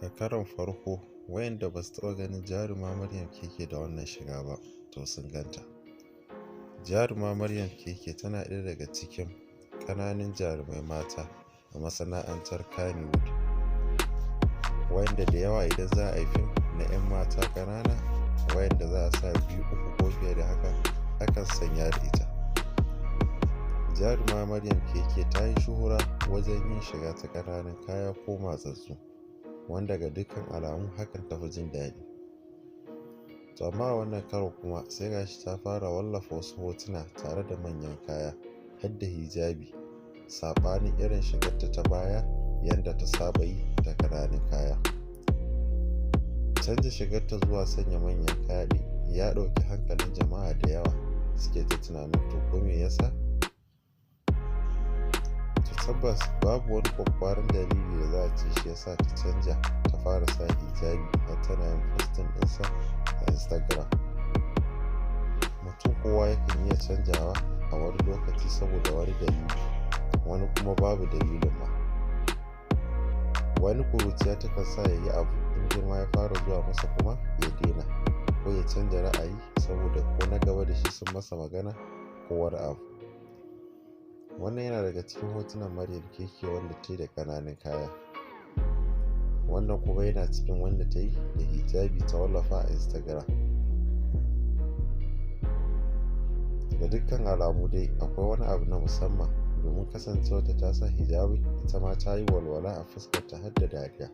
A karon farko wayanda ba su taɓa ganin jaruma Maryam Keke da wannan shiga ba to sun ganta. Jaruma Maryam Keke tana ɗaya daga cikin ƙananan jarumai mata a masana'antar Kannywood, wayanda da yawa idan za a yi fim na 'yan mata ƙanana wayanda za a sa 2, 3 ko fiye da haka akan sanya da ita. Jaruma Maryam Keke ta yi shuhura wajen yin shiga ta ƙananan kaya ko matsatsu, wanda ga dukkan alamu hakan ta fi jin daɗi. To amma wannan karo kuma sai gashi ta fara wallafa wasu hotuna tare da manyan kaya har da hijabi, saɓanin irin shigarta ta baya yadda ta saba yi da ƙananan kaya. Canza shigarta zuwa sanya manyan kaya ya ɗauki hankalin jama'a da yawa suke ta tunanin to ko me yasa? Tabbas babu wani kwakwaran dalili da za a ce shi yasa ta canja ta fara sa hijabi har tana yin posting ɗinsa a Instagram. Mutum kowa yakan iya canjawa a wani lokaci saboda wani dalili, wani kuma babu dalilin ma. Wani kuruciya takan sa ya yi abu in girma ya fara zuwa masa kuma ya daina, ko ya canja ra'ayi saboda ko na gaba da shi sun masa magana ko wani abu. Wannan yana daga cikin hotunan Maryam Keke wanda ta yi da ƙananan kaya, wannan kuma yana cikin wanda ta yi da hijabi ta wallafa a Instagram. Da dukkan alamu dai akwai wani abu na musamman, domin kasancewarta ta sa hijabi ita ma ta yi walwala a fuskarta har da dariya.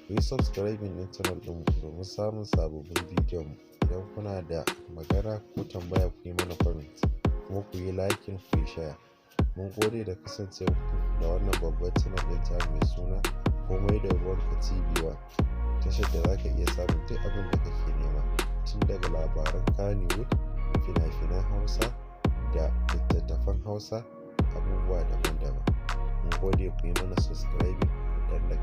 Ku yi subscribing ɗin channel ɗinmu domin samun sababbin bidiyon mu. Idan kuna da magana ko tambaya ku yi mana comment, kuma ku yi liking ku yi share. Mun gode da kasancewarku da wannan babban channel ɗin ta mai suna Komai da Ruwanka TV1, tashar da za ka iya samun duk abin da kake nema, tun daga labaran Kannywood, fina-finan Hausa da littattafan Hausa, abubuwa daban-daban. Mun gode ku yi mana subscribing ku danna